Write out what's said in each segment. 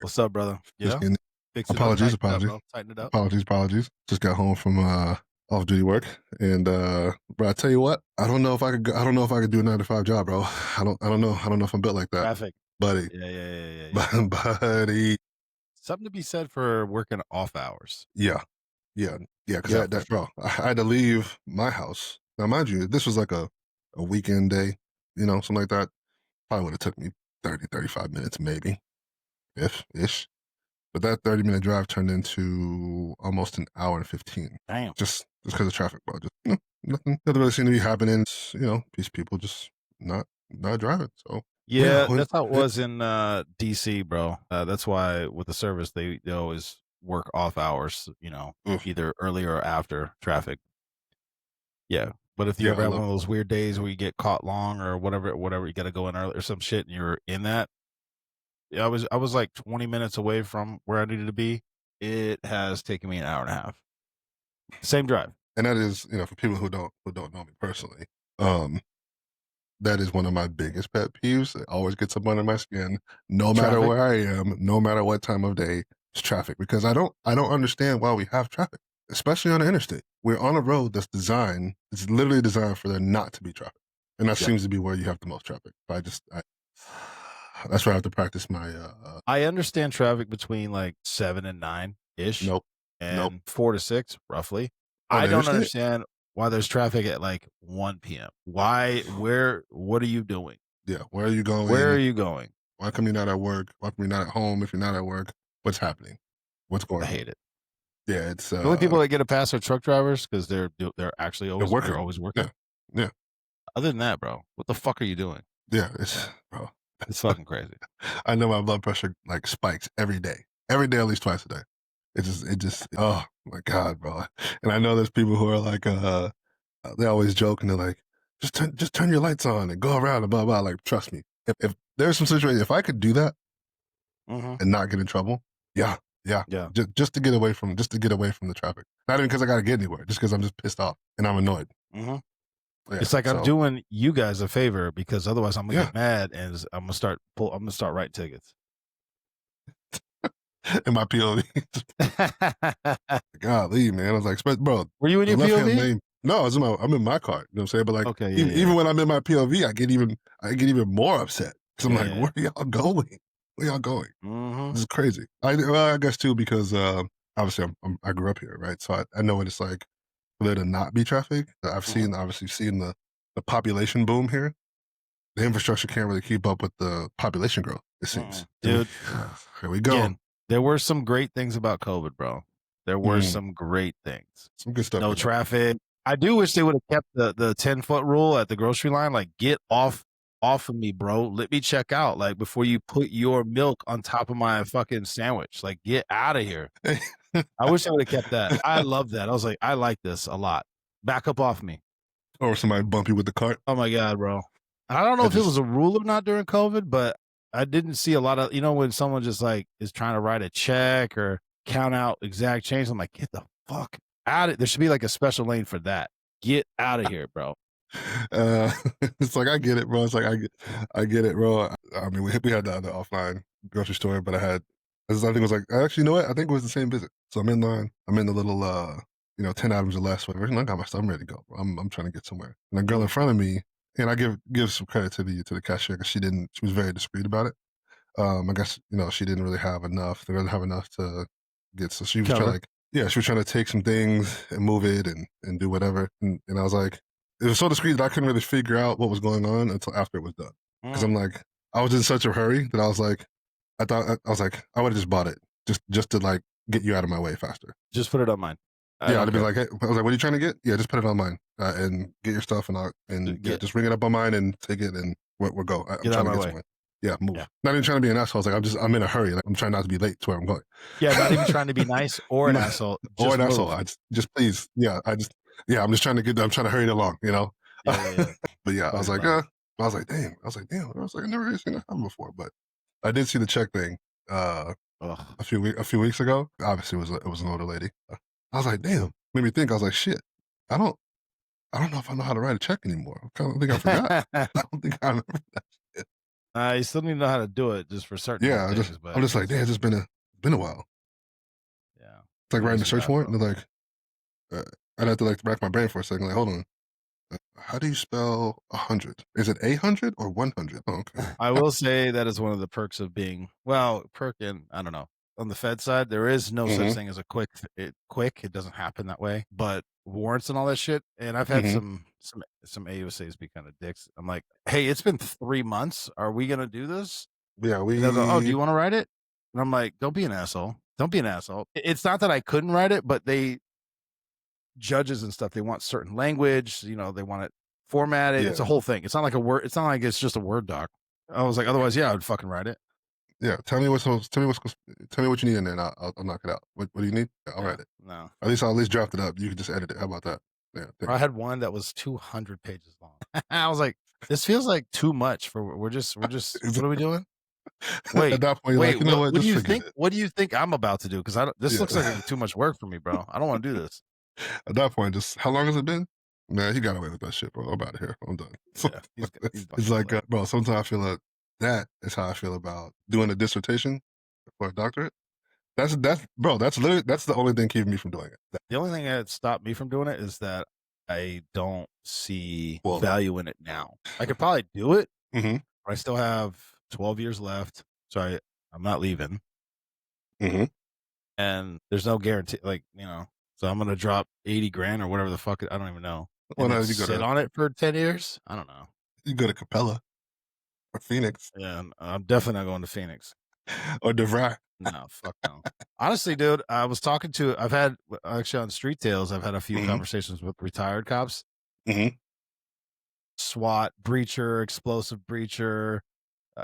What's up, brother? Just Yeah, getting fix it up, apologies, tighten it up, apologies, bro. Tighten it up. apologies. Just got home from off duty work, and bro, I tell you what, I don't know if I could. I don't know if I could do a 9 to 5 job, bro. I don't know if I'm built like that, Traffic. buddy. Yeah. Buddy. Something to be said for working off hours. Yeah, yeah, yeah. Because Yeah, for that, sure. bro, I had to leave my house. Now, mind you, this was like a weekend day, something like that. Probably would have took me 35 minutes, maybe, if ish. But that 30-minute drive turned into almost an hour and 15. Damn. Just because of traffic, bro. Just nothing really seemed to be happening. It's, these people just not driving. So yeah, Yeah, that's how it was in DC, bro. That's why with the service they always work off hours, oof, either earlier or after traffic. Yeah. But if you yeah, ever I have love. one of those weird days where you get caught long or whatever, you gotta go in early or some shit and you're in that. Yeah, I was like 20 minutes away from where I needed to be. It has taken me an hour and a half. Same drive. And that is, for people who don't know me personally, um, that is one of my biggest pet peeves. It always gets up under my skin, no matter Traffic. where I am, no matter what time of day. It's traffic because I don't understand why we have traffic, especially on the interstate. We're on a road that's designed. It's literally designed for there not to be traffic, and that Yeah. seems to be where you have the most traffic. That's where I have to practice my. I understand traffic between like 7 and 9 ish Nope, nope. and 4 to 6 roughly. On I the don't interstate, understand why there's traffic at like 1 p.m. What are you doing? yeah. Where are you Where are going? you going? Why come you're not at work? Why come you're not at home? If you're not at work, what's happening? What's I going on? hate it. Yeah, it's The only people that get a pass are truck drivers because they're actually they're they're working. always Yeah, working. yeah, Other than that, bro, what the fuck are you doing? yeah. It's bro. It's fucking crazy. I know my blood pressure like spikes every day. Every day, at least twice a day. It just oh my god, bro. And I know there's people who are like they always joke and they're like, just turn your lights on and go around and blah blah. Like, trust me. If there's some situation, if I could do that Hmm. and not get in trouble, yeah, yeah. Yeah. Just to get away from the traffic. Not even because I gotta get anywhere, just because I'm just pissed off and I'm annoyed. Hmm. Yeah. It's like I'm So doing you guys a favor because otherwise I'm gonna yeah. get mad and I'm gonna start writing tickets. In my POV. Golly, man. I was like, bro, Were you in the your left hand POV? lane. No, I'm in my car. You know what I'm saying? But like, Okay, even when I'm in my POV, I get even more upset because I'm like, yeah. where are y'all going? Where y'all going? Mhm. This is crazy. I guess too because obviously I grew up here, right? So I know what it's like for there to not be traffic. Mhm. Obviously seen the population boom here. The infrastructure can't really keep up with the population growth. It seems. Mm-mm. Dude, Here we go. again, there were some great things about COVID, bro. There were Mm, some great things. some good stuff No came out. traffic. I do wish they would have kept the 10-foot rule at the grocery line. Like, get off of me, bro. Let me check out. Like, before you put your milk on top of my fucking sandwich. Like, get out of here. I wish they would have kept that. I love that. I was like, I like this a lot. Back up off me. Or somebody bump you with the cart. Oh my God, bro. I don't know I if it just was a rule or not during COVID, but I didn't see a lot of, when someone just like is trying to write a check or count out exact change. I'm like, get the fuck out of it. There should be like a special lane for that. Get out of here, bro. uh, it's like I get it, bro. It's like I get it, bro. I mean, we had the offline grocery store, but I think it was like actually, you know what? I think it was the same visit. So I'm in line. I'm in the little 10 items or less, whatever. And I got my stuff. I'm ready to go. Bro. I'm trying to get somewhere. And the girl in front of me, and I give some credit to the cashier because she was very discreet about it. I guess she didn't really have enough. They didn't have enough to get. So she was trying Cover. like she was trying to take some things and move it and do whatever. And I was like, it was so discreet that I couldn't really figure out what was going on until after it was done. Because I'm Mm. like, I was in such a hurry that I was like, I was like, I would have just bought it just to like get you out of my way faster. Just put it on mine. I Yeah, I'd don't have been care. like, hey, I was like, what are you trying to get? Yeah, just put it on mine and get your stuff and yeah, Get just ring it up on mine and take it and we'll go. I'm get out trying of to my get way. somewhere. Yeah, move. Yeah. Not even trying to be an asshole. It's like I'm in a hurry. Like, I'm trying not to be late to where I'm going. Yeah, not even trying to be nice or an asshole. Or Just an asshole. move. I just please. Yeah, I'm just trying to I'm trying to hurry it along. Yeah. But yeah, Fucking funny. I was like, damn. I was like, damn. I was like, I never really seen that happen before. But I did see the check thing Ugh. a few weeks ago. Obviously, it was an older lady. I was like, damn. Made me think. I was like, shit. I don't I don't know if I know how to write a check anymore. I kind of think I forgot. I don't think I remember that shit. You still need to know how to do it just for certain Yeah, things, I'm but just like, damn, it's just been a while. yeah, It's like it writing a is search rough, warrant, bro. and they're like, I'd have to like rack my brain for a second. Like, hold on, how do you spell 100? Is it 800 or 100? Oh, okay. I will say that is one of the perks of being perk in I don't know. On the Fed side, there is no such hmm thing as a quick. It doesn't happen that way. But warrants and all that shit. And I've had hmm some AUSAs be kind of dicks. I'm like, hey, it's been 3 months. Are we gonna do this? Yeah, And they'll go, oh, do we you want to write it? And I'm like, don't be an asshole. Don't be an asshole. It's not that I couldn't write it, but they judges and stuff, they want certain language, they want it formatted. It's yeah a whole thing. It's not like a word, it's not like it's just a Word doc. I was like, otherwise, yeah, I would fucking write it. yeah. Tell me what you need, and then I'll knock it out. What do you need? Yeah, I'll Yeah. write it. No. I'll at least draft it up. You can just edit it. How about that? Yeah, Or I thanks. had one that was 200 pages long. I was like, this feels like too much for we're just what are we doing? At Wait, that point, you're wait, like, you know what? what do Just you forget think? it. What do you think I'm about to do? Because I don't, this looks Yeah. like too much work for me, bro. I don't want to do this. At that point, just how long has it been? Man, he got away with that shit, bro. I'm out of here. I'm done. Yeah, he's It's fucking like, hilarious. bro. Sometimes I feel like that is how I feel about doing a dissertation for a doctorate. Bro. That's the only thing keeping me from doing it. The only thing that stopped me from doing it is that I don't see Well, value in it now. I could probably do it, hmm but I still have 12 years left. So I'm not leaving. hmm And there's no guarantee, so I'm going to drop 80 grand or whatever the fuck, I don't even know. well, And no, then sit on it for 10 years. I don't know. you go to Capella or Phoenix Yeah. I'm definitely not going to Phoenix. or DeVry. No, fuck no. Honestly, dude, I've had, actually on Street Tales, I've had a few hmm conversations with retired cops, hmm SWAT, breacher, explosive breacher,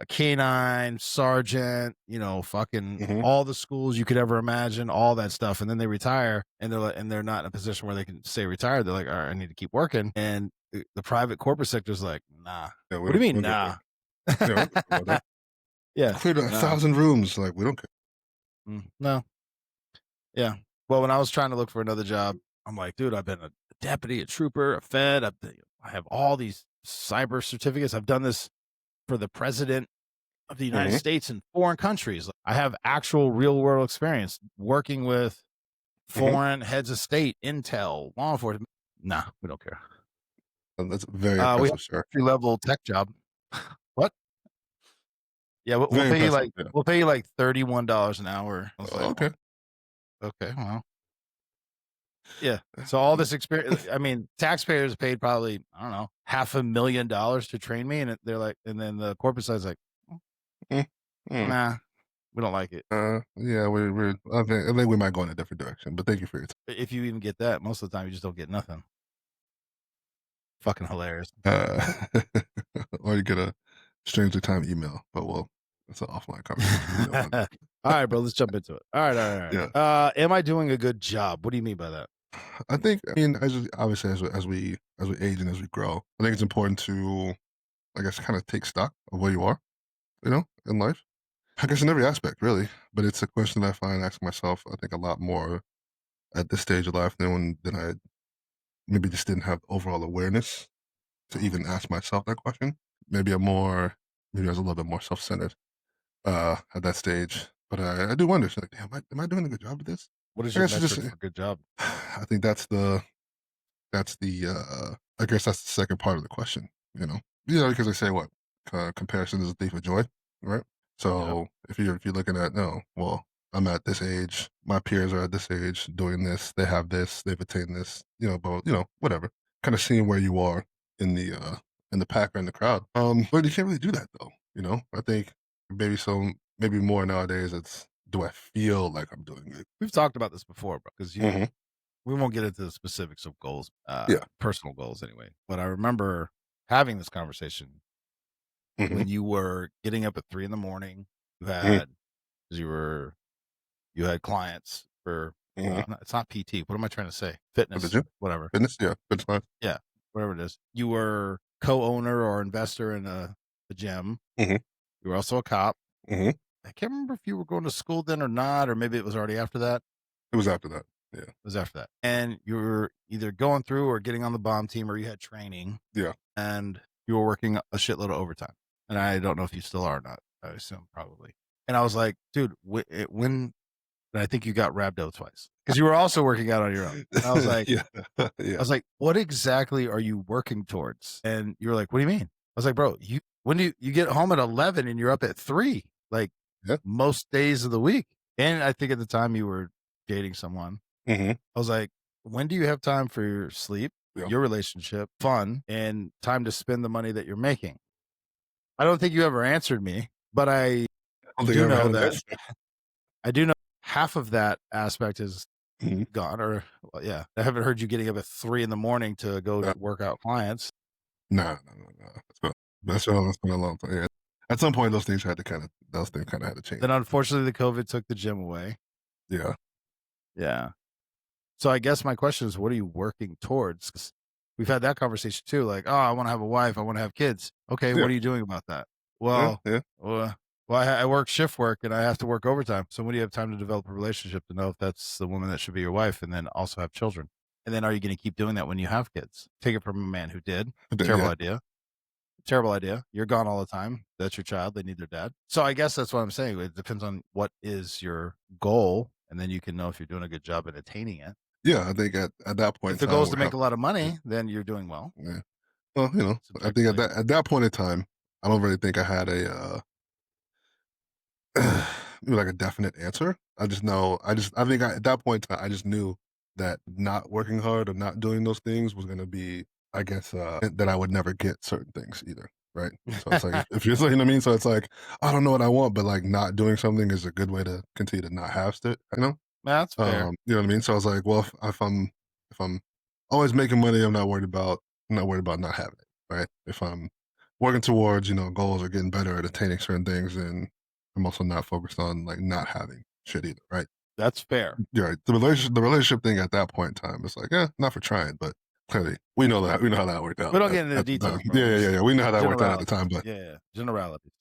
canine, sergeant, fucking hmm all the schools you could ever imagine, all that stuff. And then they retire and they're not in a position where they can stay retired. They're like, all right, I need to keep working. And the private corporate sector is like, nah. Yeah, What do you we mean, don't give a nah? fuck. Yeah, we don't give a fuck about that. Yeah, Cleared a nah. 1,000 rooms. Like we don't care. No. Yeah. Well, when I was trying to look for another job, I'm like, dude, I've been a deputy, a trooper, a fed. I have all these cyber certificates. I've done this for the president of the United hmm States in foreign countries. I have actual real world experience working with hmm foreign heads of state, intel, law enforcement. Nah, we don't care. That's very We have impressive, a sir. entry level tech job. What? Yeah, we'll Very pay you impressive. like Yeah. $31 an hour. I was like, Okay. okay, well, yeah. So all this experience, I mean, taxpayers paid probably, I don't know, $500,000 to train me, and they're like, and then the corporate side's like, Mm, mm. nah, we don't like it. Yeah, I think we might go in a different direction, but thank you for your If you even get that, most of the time you just don't get nothing. Fucking hilarious. time. Or you get a strangely timed email, but well, it's an offline conversation. All right, bro, let's jump into it. All right, all right, all Yeah, right. Am I doing a good job? What do you mean by that? I mean, obviously as we age and as we grow, I think it's important to, I guess, kind of take stock of where you are, in life. I guess in every aspect, really. But it's a question I find asking myself, I think, a lot more at this stage of life than I maybe just didn't have overall awareness to even ask myself that question. Maybe maybe I was a little bit more self-centered at that stage. But I do wonder, so like, damn, am I doing a good job at this? What is I your guess it's metric just, for good job? I think I guess that's the second part of the question. Because they say what comparison is a thief of joy, right? Yep. So if you're looking at, no, well, I'm at this age, my peers are at this age doing this, they have this, they've attained this, but whatever. Kind of seeing where you are in the pack or in the crowd. But you can't really do that though. I think maybe more nowadays it's, do I feel like I'm doing it? We've talked about this before, bro, because hmm we won't get into the specifics of goals, Yeah. personal goals anyway. But I remember having this conversation hmm when you were getting up at 3 in the morning. You hmm had, 'cause you had clients for, hmm it's not PT. What am I trying to say? For the Fitness, gym, whatever. fitness, yeah, fitness class. Yeah, whatever it is. You were co-owner or investor in a gym. hmm You were also a cop. hmm I can't remember if you were going to school then or not, or maybe it was already after that. It was after that. Yeah. It was after that. And you were either going through or getting on the bomb team, or you had training Yeah. and you were working a shitload of overtime. and I don't know if you still are or not. I assume probably. And I was like, dude, when and I think you got rhabdo twice because you were also working out on your own. And I was like, yeah, I yeah. was like, what exactly are you working towards? And you were like, what do you mean? I was like, bro, when do you get home at 11 and you're up at 3, like Yeah. most days of the week? And I think at the time you were dating someone. Mm-hmm. I was like, when do you have time for your sleep, Yeah. your relationship, fun, and time to spend the money that you're making? I don't think you ever answered me, but I don't think I do ever know had an that answer. I do know half of that aspect is Mhm. gone. Or well, yeah, I haven't heard you getting up at 3 in the morning to go work out clients. Nah. That's been a long time. Yeah. At some point, those things had to had to change. Then unfortunately, the COVID took the gym away. Yeah. Yeah. So I guess my question is, what are you working towards? 'Cause we've had that conversation too. Like, oh, I want to have a wife. I want to have kids. Okay, Yeah. what are you doing about that? Yeah. Well, Yeah. I work shift work and I have to work overtime. So when do you have time to develop a relationship to know if that's the woman that should be your wife, and then also have children? And then are you going to keep doing that when you have kids? Take it from a man who did. Terrible Yeah. idea. Terrible idea. You're gone all the time. That's your child. They need their dad. So I guess that's what I'm saying. It depends on what is your goal, and then you can know if you're doing a good job at attaining it. Yeah. I think at that point If in the time, goal is we to make have. a lot of Yeah. money, then you're doing well. Yeah. Well, I think Subjectively. at that point in time, I don't really think I had a like a definite answer. I just know. I think at that point in time, I just knew that not working hard or not doing those things was going to be, I guess, that I would never get certain things either. Right. So it's like if you're, you know what I mean. So it's like I don't know what I want, but like not doing something is a good way to continue to not have it. That's fair. You know what I mean? So I was like, well, if I'm always making money, I'm not worried about not having it, right? If I'm working towards, goals or getting better at attaining certain things, and I'm also not focused on like not having shit either, right? That's fair. You're right. The relationship thing at that point in time is like, not for trying, but clearly we know how that worked out We don't get into the at the time. details, bro. Yeah. We know how that worked out at the Generalities. time, but Yeah. Generalities.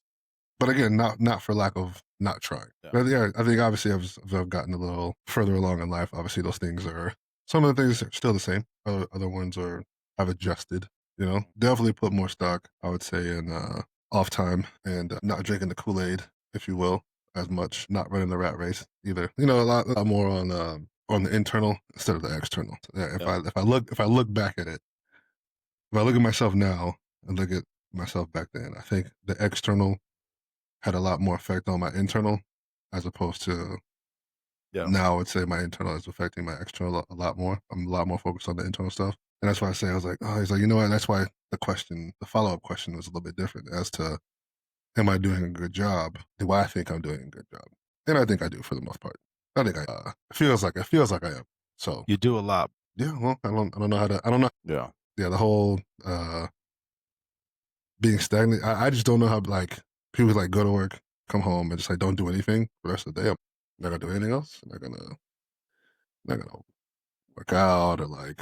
but again, not for lack of not trying. Yeah. But yeah, I think obviously as I've gotten a little further along in life, obviously those things are some of the things are still the same. Other ones have adjusted. Definitely put more stock, I would say, in off time and not drinking the Kool-Aid, if you will, as much. Not running the rat race either. A lot more on the internal instead of the external. So, yeah, if I look back at it, if I look at myself now and look at myself back then, I think the external had a lot more effect on my internal as opposed to now I would say my internal is affecting my external a lot more. I'm a lot more focused on the internal stuff. And that's why I say I was like, oh, he's like, you know what? That's why the follow-up question was a little bit different as to am I doing a good job? Do I think I'm doing a good job? And I think I do for the most part. I think it feels like I am. So You do a lot. yeah, well, I don't know how to I don't know. Yeah. Yeah, the whole being stagnant. I just don't know how like people like go to work, come home, and just like don't do anything for the rest of the day. I'm not gonna do anything else. I'm not gonna work out or like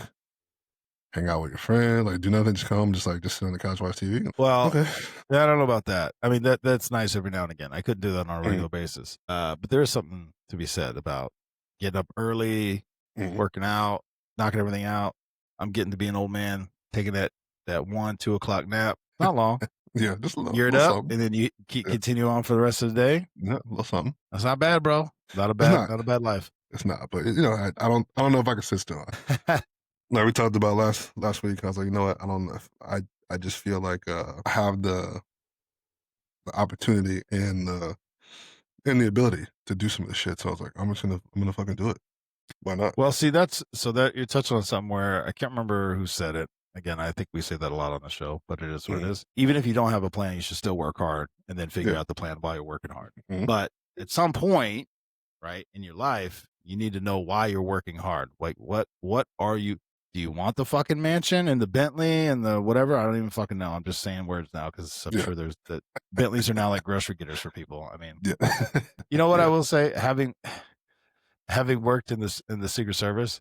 hang out with your friend. Like do nothing. Just come, just sit on the couch, watch TV. Well, Okay. yeah, I don't know about that. I mean, that's nice every now and again. I couldn't do that on a regular basis. But there is something to be said about getting up early, Mhm. working out, knocking everything out. I'm getting to be an old man, taking that 1, 2 o'clock nap. Not long. Yeah, just a Geared little up, something. and then you Yeah. continue on for the rest of the day. Yeah, a little something. That's not bad, bro. Not a It's bad, not. not a bad life. It's not. But I don't know if I can sit still. Like we talked about last week, I was like, you know what? I don't know if I just feel like I have the opportunity and the ability to do some of this shit. So I was like, I'm gonna fucking do it. Why not? Well, see, that you're touching on something where I can't remember who said it. Again, I think we say that a lot on the show, but it is what it is. Even if you don't have a plan, you should still work hard and then figure out the plan while you're working hard. Mhm. But at some point, right, in your life, you need to know why you're working hard. Like, what are you? Do you want the fucking mansion and the Bentley and the whatever? I don't even fucking know. I'm just saying words now because I'm Yeah. sure there's the Bentleys are now like grocery getters for people. I mean, Yeah. you know what Yeah. I will say? Having worked in the Secret Service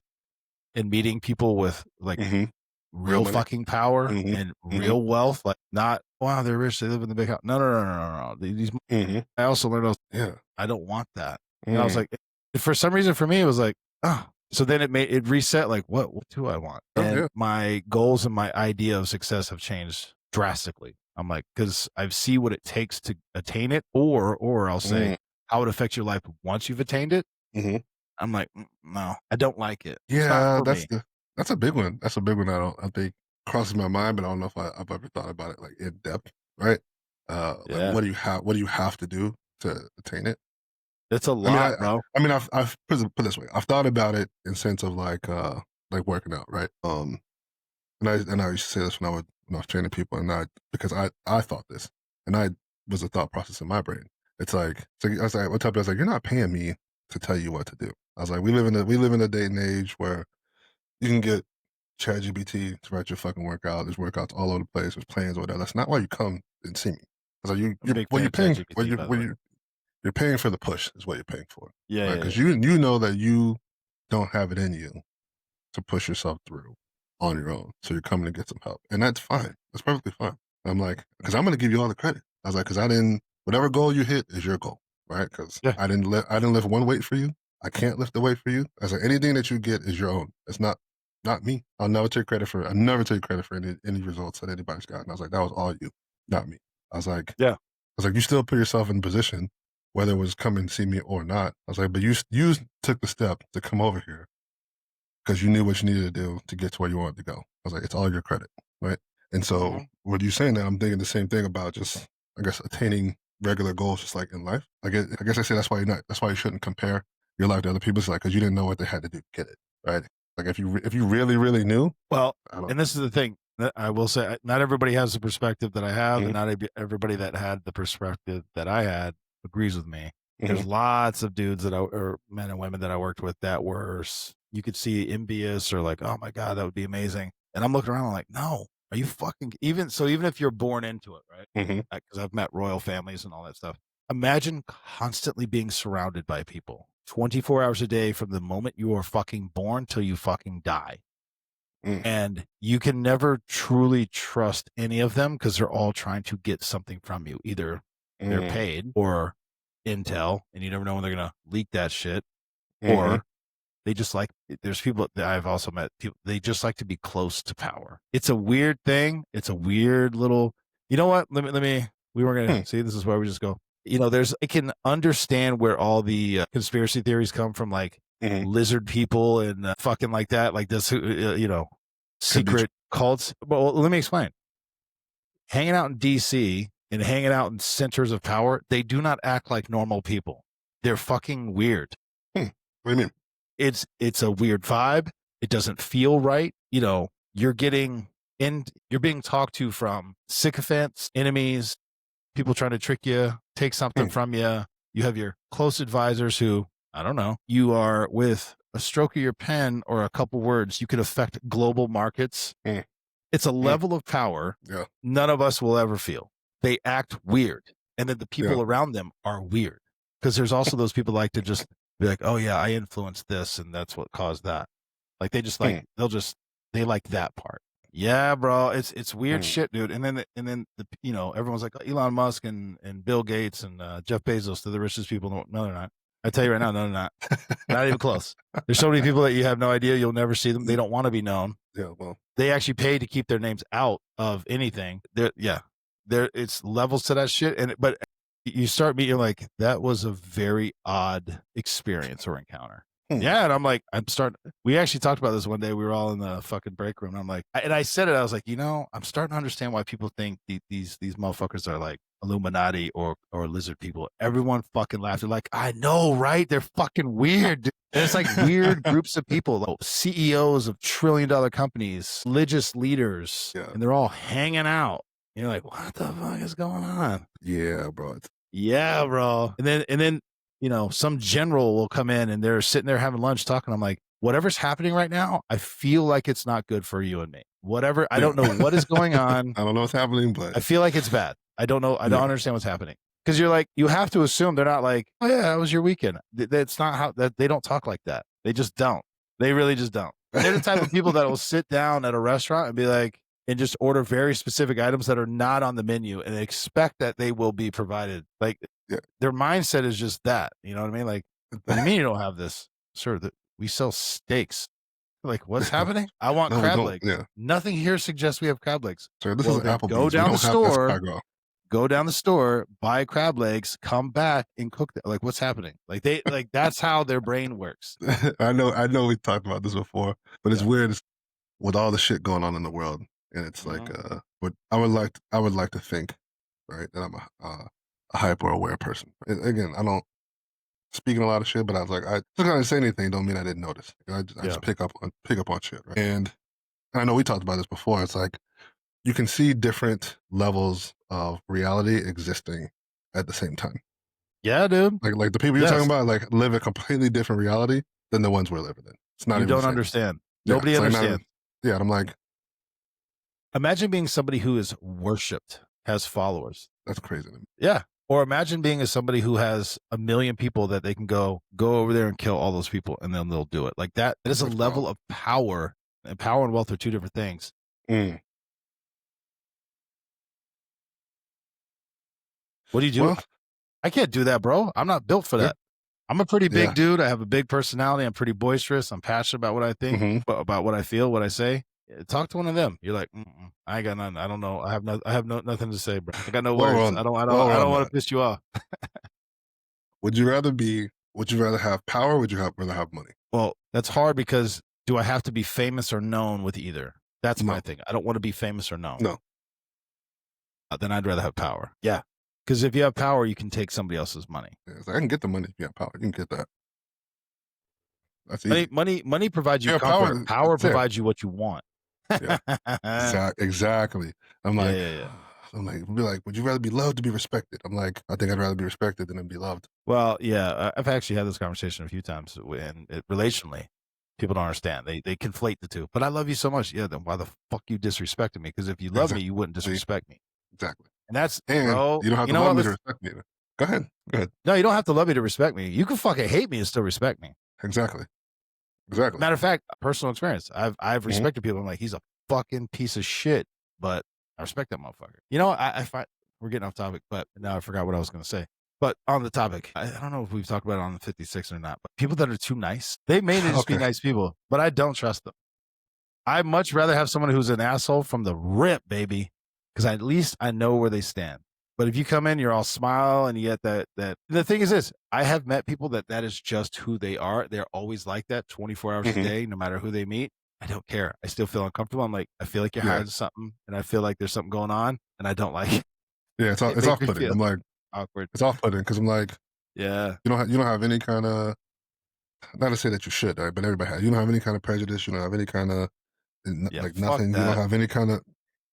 and meeting people with like Mhm. real money. fucking power Mhm. and Mhm. real wealth, like not wow, they're rich, they live in the big house. No. These Mhm. I also learned Yeah. I don't want that. And I was Mm. like, for some reason for me, it was like, oh. So then it reset like what do I want? Oh, And yeah. my goals and my idea of success have changed drastically. I'm like, because I see what it takes to attain it, or I'll say how it affects your life once you've attained it. Mm-hmm. I'm like, no, I don't like it. It's not Yeah, for me. that's a big one. That's a big one. I think crosses my mind, but I don't know if I've ever thought about it like in depth, right? Like Yeah, what do you have to do to attain it? it's a I mean, lot, bro. I mean, I've put it this way. I've thought about it in sense of like working out, right? And I used to say this when I was training people, and because I thought this, and I was a thought process in my brain. It's like, so I was like, one time I was like, you're not paying me to tell you what to do. I was like, we live in a day and age where you can get ChatGPT to write your fucking workout. There's workouts all over the place. There's plans or whatever. That's not why you come and see me. I was like, I'm a big what fan you're of paying, ChatGPT, by the way. you're paying for the push is what you're paying for, Yeah, right? yeah, Because yeah. you know that you don't have it in you to push yourself through on your own. So you're coming to get some help. And that's fine. That's perfectly fine. I'm like, because I'm going to give you all the credit. I was like, because whatever goal you hit is your goal, right? Because Yeah. I didn't lift one weight for you. I can't lift the weight for you. I was like, anything that you get is your own. It's not me. I'll never take credit for any results that anybody's got. And I was like, that was all you, not me. I was like, Yeah. you still put yourself in position, whether it was come and see me or not. I was like, but you took the step to come over here because you knew what you needed to do to get to where you wanted to go. I was like, it's all your credit, right? And so, what you saying that, I'm thinking the same thing about just, I guess, attaining regular goals, just like in life. I guess I say that's why that's why you shouldn't compare your life to other people's, like, because you didn't know what they had to do to get it, right? Like if you really really knew, Well, I don't. and this is the thing that I will say: not everybody has the perspective that I have, and not everybody that had the perspective that I had agrees with me. There's lots of dudes or men and women that I worked with that were, you could see, envious or like, oh my God, that would be amazing. And I'm looking around, I'm like, no, are you fucking, even if you're born into it, right? Because I've met royal families and all that stuff. Imagine constantly being surrounded by people 24 hours a day from the moment you are fucking born till you fucking die. And you can never truly trust any of them because they're all trying to get something from you. Either they're paid or intel, and you never know when they're going to leak that shit, or they just like, there's people that I've also met, people, they just like to be close to power. It's a weird thing. It's a weird little, you know what? Let me, we were going to see, this is where we just go. I can understand where all the conspiracy theories come from, like lizard people and fucking like that, like this, secret cults. Well, let me explain. Hanging out in DC and hanging out in centers of power, they do not act like normal people. They're fucking weird. What do you mean? It's a weird vibe. It doesn't feel right. You're being talked to from sycophants, enemies, people trying to trick you, take something from you. You have your close advisors who, I don't know, you are with a stroke of your pen or a couple words, you could affect global markets. It's a level of power none of us will ever feel. They act weird. And then the people around them are weird. Because there's also those people like to just be like, oh yeah, I influenced this and that's what caused that. Like they just like, they like that part. Yeah, bro, it's weird shit, dude. And then everyone's like, Elon Musk and Bill Gates and Jeff Bezos, they're the richest people. No, they're not. I tell you right now, no, they're not. Not even close. There's so many people that you have no idea. You'll never see them. They don't want to be known. Yeah, well, they actually pay to keep their names out of anything. It's levels to that shit. But you start meeting, like, that was a very odd experience or encounter. Yeah, and I'm like, we actually talked about this one day. We were all in the fucking break room. And I'm like, I said it, I was like, I'm starting to understand why people think these motherfuckers are like Illuminati or lizard people. Everyone fucking laughed. They're like, I know, right? They're fucking weird, dude. And it's like weird groups of people, like CEOs of trillion-dollar companies, religious leaders, and they're all hanging out. You're like, what the fuck is going on? Yeah, bro. Yeah, bro. And then some general will come in and they're sitting there having lunch talking. I'm like, whatever's happening right now, I feel like it's not good for you and me. Whatever, I don't know what is going on. I don't know what's happening, but I feel like it's bad. I don't know. I don't understand what's happening. Because you're like, you have to assume they're not like, oh yeah, that was your weekend. That's not how that they don't talk like that. They just don't. They really just don't. They're the type of people that will sit down at a restaurant and be like, and just order very specific items that are not on the menu and expect that they will be provided. Like their mindset is just that. You know what I mean? Like, what do you mean you don't have this? Sir, we sell steaks. Like, what's happening? I want No, we crab don't. legs. Yeah. Nothing here suggests we have crab legs. So this Well, is then go Applebee's. We down the don't have store, escargot. go down the store, buy crab legs, come back and cook them. Like, what's happening? Like that's how their brain works. I know we talked about this before, but it's Yeah. weird with all the shit going on in the world. And it's like, but I would like to think, right, that I'm a hyper aware person. And again, I don't speaking a lot of shit, but I was like, I just gotta say anything don't mean I didn't notice. I just pick up on shit, right? And I know we talked about this before. It's like you can see different levels of reality existing at the same time. Yeah, dude. Like the people you're talking about, like live a completely different reality than the ones we're living in. It's not You even the don't same. understand. Yeah, Nobody it's like understands. and I'm like, Imagine being somebody who is worshipped, has followers. that's crazy to me. Yeah. Or imagine being somebody who has 1 million people that they can go over there and kill all those people, and then they'll do it. Like that. It is a That's level wild. of power, and power and wealth are two different things. Mm. What do you do? Well, I can't do that, bro. I'm not built for that. I'm a pretty big Yeah. dude. I have a big personality. I'm pretty boisterous. I'm passionate about what I think, Mhm. about what I feel, what I say. Talk to one of them. You're like, I ain't got nothing. I don't know. I have nothing to say, bro. I got no Well words. run. I don't Well run, want man. to piss you off. Would you rather have power or would you rather have money? Well, that's hard because do I have to be famous or known with either? That's my No. thing. I don't want to be famous or known. No. Then I'd rather have power. Yeah. Because if you have power, you can take somebody else's money. Yeah, it's like, I can get the money if you have power. You can get that. That's easy. Money provides you Yeah, comfort. Power that's it. provides you what you want. Yeah. Exactly. I'm like, Yeah. I'm like, be like, would you rather be loved or be respected? I'm like, I think I'd rather be respected than be loved. Well, yeah, I've actually had this conversation a few times, and relationally, people don't understand. They conflate the two. But I love you so much. Yeah, then why the fuck you disrespecting me? Because if you love me, you wouldn't disrespect me. Exactly. And that's, And bro, you don't have to love me to respect me. Go ahead. No, you don't have to love me to respect me. You can fucking hate me and still respect me. Exactly. Matter of fact, personal experience. I've respected people. I'm like, he's a fucking piece of shit, but I respect that motherfucker. You know, I find we're getting off topic, but now I forgot what I was going to say. But on the topic, I don't know if we've talked about it on the 56 or not, but people that are too nice, they may just be nice people, but I don't trust them. I'd much rather have someone who's an asshole from the rip, baby, because at least I know where they stand. But if you come in, you're all smile and you get that. The thing is this, I have met people that is just who they are. They're always like that 24 hours a day, no matter who they meet. I don't care. I still feel uncomfortable. I'm like, I feel like you're hiding something and I feel like there's something going on and I don't like it. Yeah, it's off-putting. I'm like, awkward. It's off-putting because I'm like, yeah, you don't have any kind of, not to say that you should, right? But everybody has. You don't have any kind of prejudice. You don't have any kind of like nothing. That. You don't have any kind of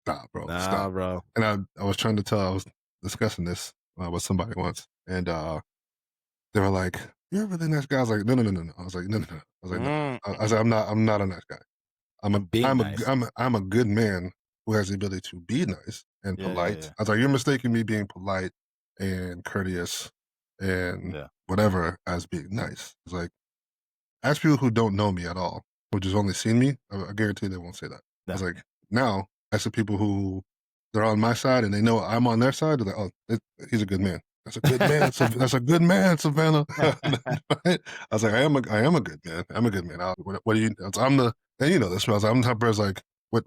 bro. Nah, stop. bro. And I was trying to tell. I was discussing this with somebody once, and they were like, "You're a really nice guy." I was like, "No." I was like, "No." I was like, "No." I was like, I'm not a nice guy. I'm a good man who has the ability to be nice and polite. Yeah. I was like, you're mistaking me being polite and courteous and whatever as being nice. It's like, ask people who don't know me at all, who just only seen me, I guarantee they won't say that. I was like, now, ask the people who they're on my side and they know I'm on their side, they're like, oh, he's a good man. That's a good man. That's a good man, Savannah. I was like, I am a good man. I'm a good man. What do you? I'm the, and you know this. I'm the type of person like,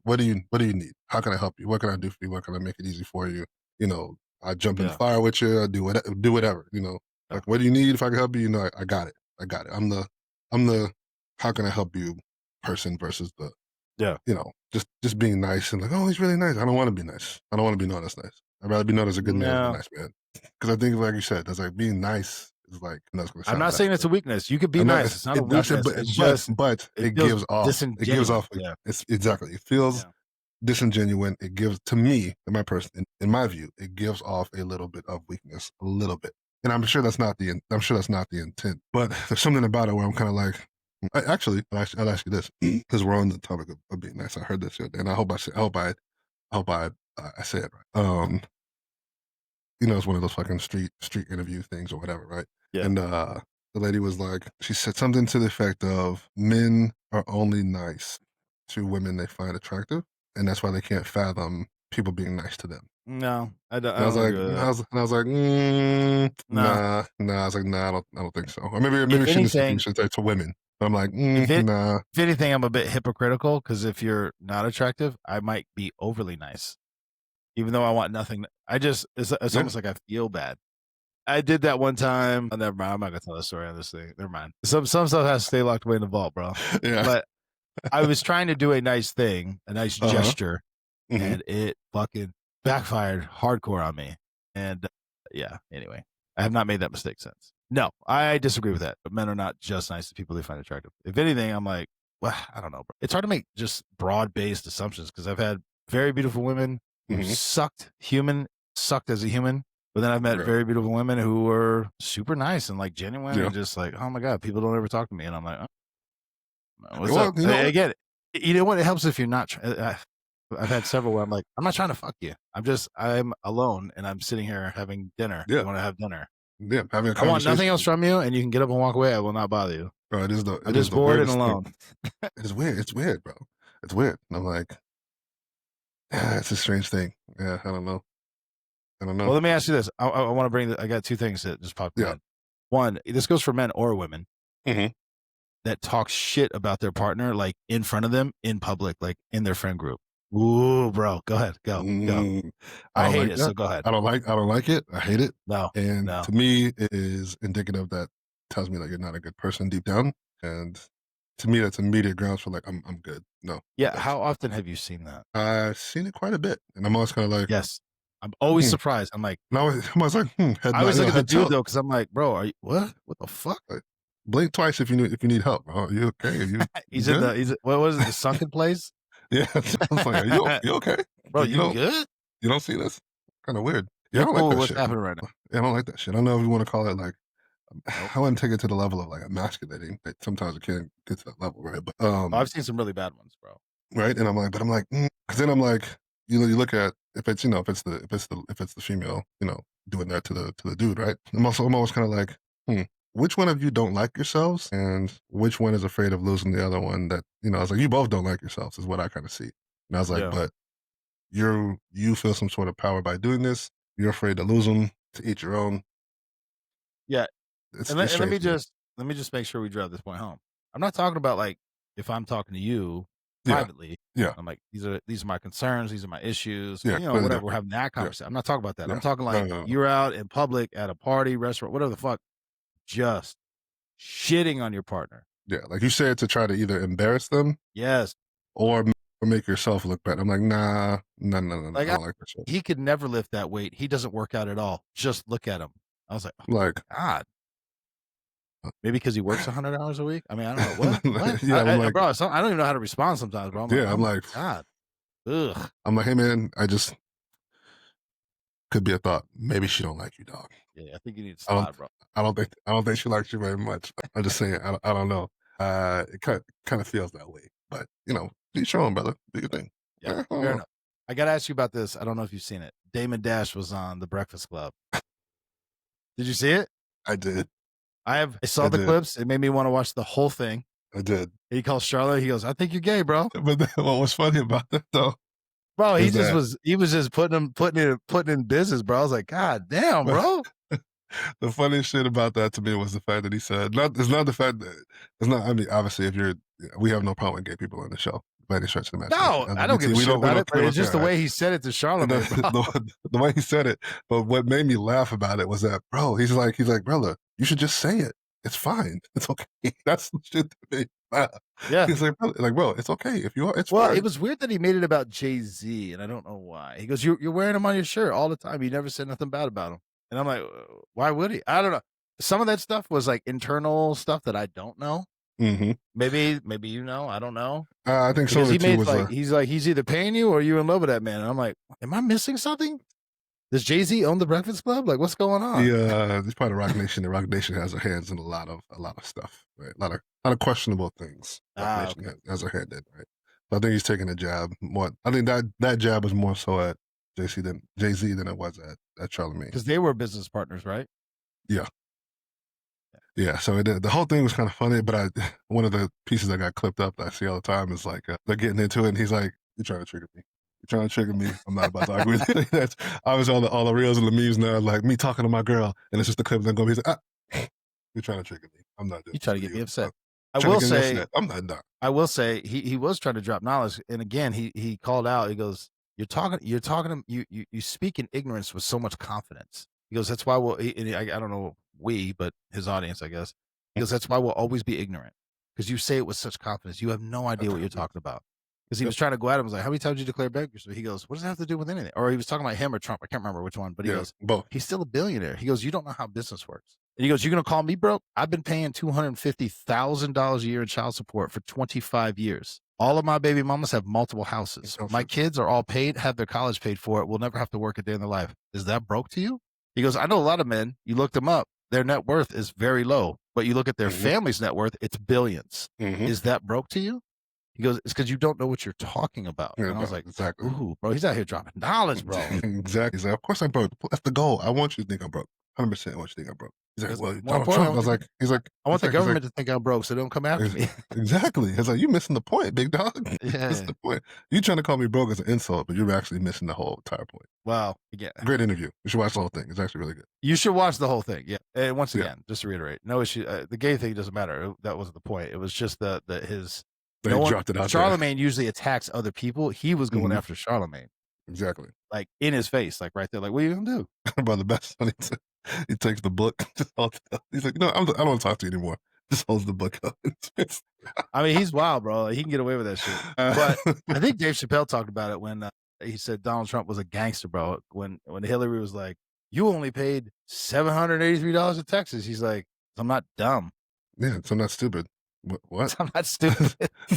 what do you need? How can I help you? What can I do for you? What can I make it easy for you? You know, I jump in the fire with you. I do whatever. You know, like what do you need? If I can help you, you know, I got it. I'm the how can I help you person versus the you know, just being nice and like, oh, he's really nice. I don't want to be nice. I don't want to be known as nice. I'd rather be known as a good man than a nice man. Because I think, like you said, that's like being nice is like. I'm not saying it's a weakness. You could be nice. It's not a weakness. But it gives off. It gives off. It's exactly. It feels disingenuous. It gives to me, in my person, in my view, it gives off a little bit of weakness, a little bit. And I'm sure that's not the intent. But there's something about it where I'm kind of like. Actually, I'll ask you this because we're on the topic of being nice. I heard this the other day, and I hope I say it right. You know, it's one of those fucking street interview things or whatever, right? Yeah. And the lady was like, she said something to the effect of, "Men are only nice to women they find attractive, and that's why they can't fathom people being nice to them." No, I don't. I was like, nah. I was like, nah. I was like, nah, I don't think so. Or maybe she should say to women. I'm like, nah. If anything, I'm a bit hypocritical because if you're not attractive, I might be overly nice, even though I want nothing. It's Yeah. almost like I feel bad. I did that one time. Oh, never mind. I'm not gonna tell the story on this thing. Never mind. Some stuff has to stay locked away in the vault, bro. Yeah. But I was trying to do a nice thing, a nice gesture, and it fucking backfired hardcore on me. And yeah, anyway, I have not made that mistake since. No, I disagree with that. But men are not just nice to people they find attractive. If anything, I'm like, well, I don't know. Bro. It's hard to make just broad-based assumptions because I've had very beautiful women who sucked as a human. But then I've met very beautiful women who were super nice and like genuine and just like, oh my God, people don't ever talk to me. And I'm like, oh, what's up? Again, you know what? It helps if you're not. I've had several where I'm like, I'm not trying to fuck you. I'm alone and I'm sitting here having dinner. Yeah. I want to have dinner. Yeah, having a conversation. I want nothing else from you, and you can get up and walk away. I will not bother you. Bro, I'm just bored and alone. It's weird. It's weird, bro. It's weird. And I'm like, yeah, it's a strange thing. Yeah, I don't know. Well, let me ask you this. I want to bring. I got two things that just popped in. One, this goes for men or women that talk shit about their partner, like in front of them in public, like in their friend group. Ooh, bro, go ahead, go. I hate it, so go ahead. I don't like it. I hate it. No, and to me, it is indicative that tells me that you're not a good person deep down, and to me, that's immediate grounds for like I'm good. No. Yeah. How often have you seen that? I've seen it quite a bit, and I'm always kind of like, yes. I'm always surprised. I'm like, I was like, I always look at the dude though, because I'm like, bro, are you what? What the fuck? Like, blink twice if you need help, bro. Are you okay? Are you he's good? What was it? The sunken place? Yeah, I was like, are you okay? Bro, you good? You don't see this? Kind of weird. Yeah, I don't like that what's shit. happening right now? Yeah, I don't like that shit. I don't know if you want to call it like, I wouldn't take it to the level of like emasculating. Like, sometimes it can't get to that level, right? But I've seen some really bad ones, bro. Right, and I'm like, because then I'm like, you look at if it's the female, doing that to the dude, right? I'm always kind of like, which one of you don't like yourselves, and which one is afraid of losing the other one? That I was like, you both don't like yourselves, is what I kind of see. And I was like, but you feel some sort of power by doing this. You're afraid to lose them, to eat your own. Yeah, let me just make sure we drive this point home. I'm not talking about like if I'm talking to you privately. Yeah. I'm like, these are my concerns, these are my issues. Yeah, whatever. We're having that conversation. I'm not talking about that. I'm talking like you're out in public at a party, restaurant, whatever the fuck, just shitting on your partner. Yeah, like you said, to try to either embarrass them, yes, or make yourself look bad. I'm like, nah. Like, I don't like that shit. He could never lift that weight. He doesn't work out at all. Just look at him. I was like, God. Maybe because he works 100 hours a week. I mean, I don't know what. Yeah, bro. I don't even know how to respond sometimes, bro. I'm like, God. Ugh. I'm like, hey man, I just could be a thought. Maybe she don't like you, dog. Yeah, I think you need to stop, bro. I don't think she likes you very much. I'm just saying. I don't know. It kind of feels that way, but each your own, brother. Do your thing. Yeah, fair enough. I got to ask you about this. I don't know if you've seen it. Damon Dash was on The Breakfast Club. Did you see it? I did. I saw the clips. It made me want to watch the whole thing. I did. He calls Charlotte. He goes, I think you're gay, bro. But what was funny about that though? Bro, he was just putting in business, bro. I was like, God damn, bro. The funniest shit about that to me was the fact that he said, I mean, obviously we have no problem with gay people on the show. By any stretch of the no, I don't give a shit about it, but it's just the way he said it to Charlotte. The way he said it. But what made me laugh about it was that, bro, he's like, brother, you should just say it. It's fine. It's okay. That's the shit that made me laugh. Yeah. He's like, bro, it's okay. If you are, it's fine. It was weird that he made it about Jay-Z, and I don't know why. He goes, you're wearing him on your shirt all the time. You never said nothing bad about him. And I'm like, why would he? I don't know. Some of that stuff was like internal stuff that I don't know. Mm-hmm. Maybe I don't know. I think so. He's like, he's either paying you or you're in love with that man. And I'm like, am I missing something? Does Jay-Z own the Breakfast Club? Like, what's going on? Yeah, it's part of Rock Nation. The Rock Nation has their hands in a lot of stuff, right? A lot of questionable things. Rock Nation has their hand in, right? So I think he's taking a jab. I think that jab was more so at Jay-Z than it was at Charlamagne. Because they were business partners, right? Yeah. Yeah, so the whole thing was kind of funny, but one of the pieces that got clipped up that I see all the time is like they're getting into it, and he's like, "You're trying to trigger me. You're trying to trigger me. I'm not about to argue with you." That's obviously all the reels and the memes now, like me talking to my girl, and it's just the clip. Then go, he's like, "You're trying to trigger me. I'm not doing." You trying to get me upset. I Trying to will get in your say, set. I'm not done. I will say he was trying to drop knowledge, and again, he called out. He goes, you're talking, you speak in ignorance with so much confidence." He goes, "That's why we'll." I don't know we, but his audience, I guess. He goes, "That's why we'll always be ignorant because you say it with such confidence. You have no idea what you're talking about." Because he was trying to go at him. He was like, "How many times did you declare bankruptcy?" He goes, "What does that have to do with anything?" Or he was talking about him or Trump. I can't remember which one, but he Yeah, goes, both. "He's still a billionaire." He goes, "You don't know how business works." And he goes, "You're gonna call me broke? I've been paying $250,000 a year in child support for 25 years. All of my baby mamas have multiple houses. Oh, My shit. kids are all paid, have their college paid for it. Will never have to work a day in their life. Is that broke to you?" He goes, "I know a lot of men. You look them up. Their net worth is very low, but you look at their Mhm. family's net worth, it's billions. Mhm. Is that broke to you?" He goes, "It's because you don't know what you're talking about." Yeah, And I was bro, like, exactly. "Ooh, bro, he's out here dropping knowledge, bro." Exactly. He's like, "Of course I'm broke. That's the goal. I want you to think I'm broke. 100% I want you to think I'm broke." He's like, Because "Well, more Donald importantly, Trump." I was like, I want the he's like, government to think I'm broke so they don't come after me. exactly. It's like, "You missing the point, big dog. You're missing Yeah. the point. You trying to call me broke as an insult, but you're actually missing the whole entire point." Well, yeah. Great interview. You should watch the whole thing. It's actually really good. You should watch the whole thing. Yeah. And once Yeah. again, just to reiterate, no issue. The gay thing doesn't matter. That wasn't the point. It was just his. They No one. dropped it out there. Charlemagne usually attacks other people. He was going Mhm. after Charlemagne, Exactly. like in his face, like right there. Like, what are you gonna do? Bro, the best one, he takes the book, just holds it up. He's like, "No, I don't want to talk to you anymore." Just holds the book up. I mean, he's wild, bro. He can get away with that shit. But I think Dave Chappelle talked about it when he said Donald Trump was a gangster, bro. When Hillary was like, "You only paid $783 in Texas," he's like, "I'm not dumb. Yeah, so I'm not stupid. What? I'm not stupid."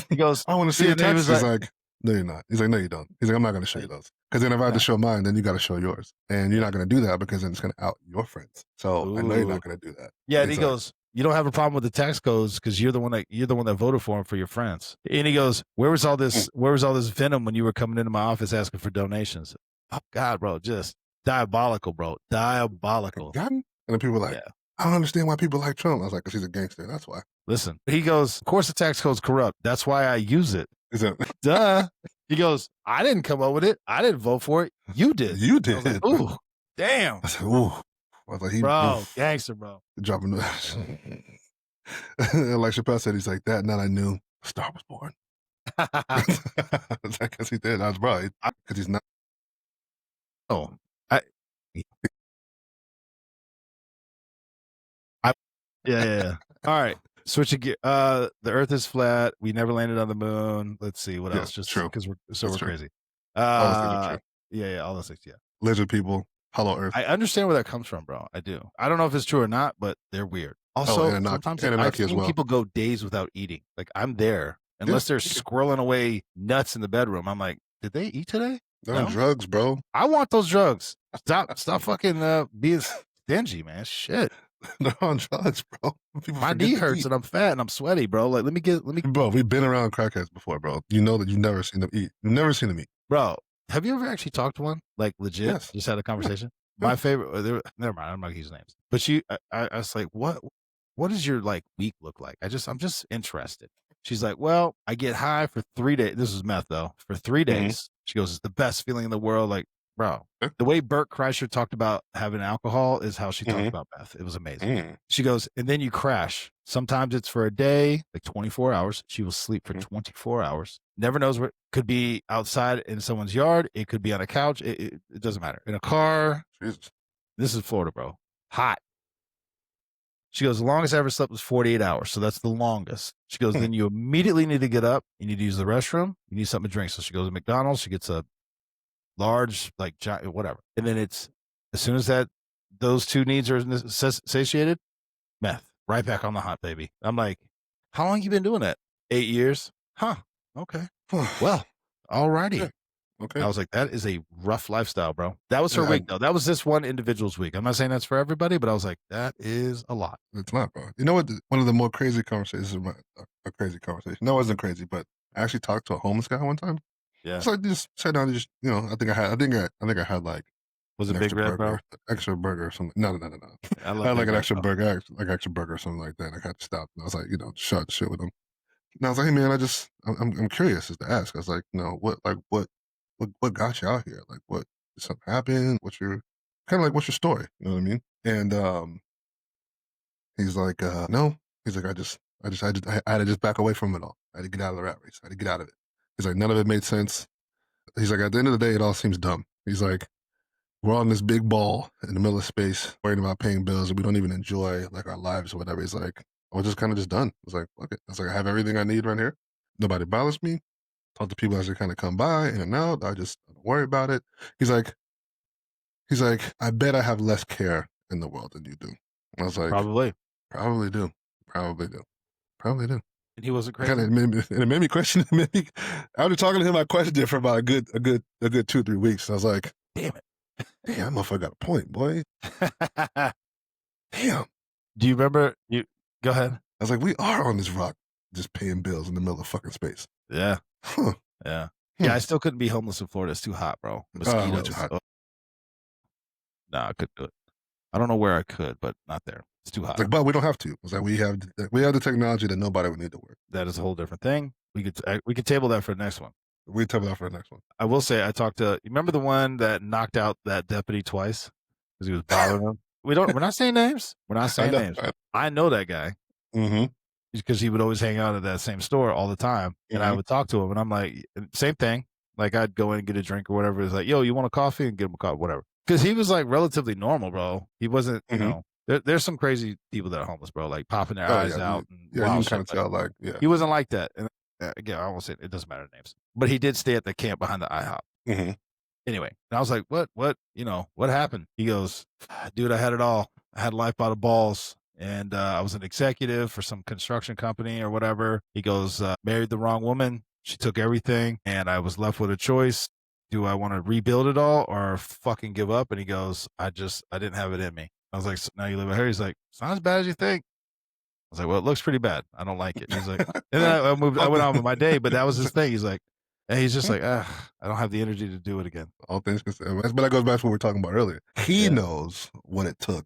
He goes, I want to see your and then he was taxes. He's like, like, "No, you're not." He's like, "No, you don't." He's like, "I'm not going to show you those. Because then if I had to "Nah." show mine, then you got to show yours. And you're not going to do that because then it's going to out your friends. So I know you're Ooh. not going to do that." Yeah, and He's he like, goes, "You don't have a problem with the tax codes because you're the one that voted for him for your friends." And he goes, Where was all this venom when you were coming into my office asking for donations?" Oh God, bro, just diabolical, bro. Diabolical. "Gotten?" And then people were like, Yeah. "I don't understand why people like Trump." I was like, "Because he's a gangster. That's why." Listen, he goes, "Of course the tax code's corrupt. That's why I use it." He's like, Duh. He goes, "I didn't come up with it. I didn't vote for it. You did." "You I was like, did." "Ooh, damn, I said, "Ooh." I was like, bro, oof, gangster, bro." dropping the. Like Chappelle said, he's like, "That night I knew a star was born." It's like, because he did. I was right. Because he's not. Oh, I, I, yeah. All right. Switching gear. The Earth is flat. We never landed on the moon. Let's see what Yeah, else. Just true. because That's we're true. crazy. All those things are true. Yeah, all those things. Yeah, Lizard people, hollow Earth. I understand where that comes from, bro. I do. I don't know if it's true or not, but they're weird. Also, sometimes I've Anunnaki as seen well. people go days without eating. Like I'm there, unless they're squirreling away nuts in the bedroom. I'm like, did they eat today? They're on drugs, bro. I want those drugs. Stop fucking being stingy, man. Shit. They're on drugs, bro. People My forget knee to hurts eat. and I'm fat and I'm sweaty, bro. Like, let me, Bro, we've been around crackheads before, bro. You know that you've never seen them eat. You've never seen them eat. bro. Have you ever actually talked to one? Like legit? Yes. Just had a conversation? Yeah. My favorite. Never mind. I'm not gonna use names. But I was like, what does your like week look like? I'm just interested. She's like, well, I get high for 3 days. This is meth though. For 3 days. She goes, it's the best feeling in the world. Like, bro, the way Burt Kreischer talked about having alcohol is how she talked about meth. It was amazing. She goes, and then you crash. Sometimes it's for a day, like 24 hours. She will sleep for 24 hours. Never knows what could be outside in someone's yard. It could be on a couch. It doesn't matter. In a car. Jesus. This is Florida, bro. Hot. She goes, the longest I ever slept was 48 hours. So that's the longest. She goes, then you immediately need to get up. You need to use the restroom. You need something to drink. So she goes to McDonald's. She gets a large, like, giant, whatever. And then it's, as soon as those two needs are satiated, meth. Right back on the hot, baby. I'm like, how long you been doing that? 8 years? Huh. Okay. Well, alrighty. Yeah. Okay. I was like, that is a rough lifestyle, bro. That was her week, though. That was this one individual's week. I'm not saying that's for everybody, but I was like, that is a lot. It's not, bro. You know what? One of the more crazy conversations, a crazy conversation. No, it wasn't crazy, but I actually talked to a homeless guy one time. Yeah. It's like just sat down and just, I think I had like, was it Big Red, bro? Extra burger or something. No. I had like an extra burger, extra burger or something like that. I had to stop. And I was like, shut shit with him. And I was like, hey man, I'm curious as to ask. I was like, what got you out here? Like, what did something happen? What's your story? You know what I mean? And he's like, no. He's like, I had to just back away from it all. I had to get out of the rat race. I had to get out of it. He's like, none of it made sense. He's like, at the end of the day, it all seems dumb. He's like, we're on this big ball in the middle of space, worrying about paying bills, and we don't even enjoy like our lives or whatever. He's like, I was just kind of just done. I was like, fuck it. I was like, I have everything I need right here. Nobody bothers me. Talk to people as they kind of come by in and out. I just don't worry about it. He's like, I bet I have less care in the world than you do. I was like, Probably. probably do, probably do, probably do. And he wasn't I kind crazy. of it made me question. After talking to him, I questioned it for about a good 2-3 weeks. I was like, Damn damn, that motherfucker got a point, boy. it. Damn. Do you remember? You go ahead. I was like, we are on this rock, just paying bills in the middle of fucking space. Yeah. Huh. Yeah. Yeah. I still couldn't be homeless in Florida. It's too hot, bro. Way Mosquitoes. too hot. Oh. No, I couldn't do it. I don't know where I could, but not there. It's too hot. Like, but we don't have to. It's like we have the technology that nobody would need to work. That is a whole different thing. We could table that for the next one. We table that for the next one. I will say I talked to. You remember the one that knocked out that deputy twice because he was bothering him? We're not saying names. We're not saying names. I know that guy. Mm-hmm. Because he would always hang out at that same store all the time, and I would talk to him, and I'm like, same thing. Like I'd go in and get a drink or whatever. It's like, yo, you want a coffee? And get him a coffee, whatever. Because he was like relatively normal, bro. He wasn't, you know. There's some crazy people that are homeless, bro, like popping their eyes out. You can kind of tell, like, yeah. He wasn't like that. And again, I won't say it doesn't matter names, but he did stay at the camp behind the IHOP. Mm-hmm. Anyway, and I was like, what, what happened? He goes, dude, I had it all. I had life by the balls. And I was an executive for some construction company or whatever. He goes, married the wrong woman. She took everything. And I was left with a choice. Do I want to rebuild it all or fucking give up? And he goes, I didn't have it in me. I was like, so now you live with her? He's like, it's not as bad as you think. I was like, well, it looks pretty bad. I don't like it. He's like, and then I went on with my day, but that was his thing. He's like, and he's just like, I don't have the energy to do it again. All things considered. But that goes back to what we were talking about earlier. He knows what it took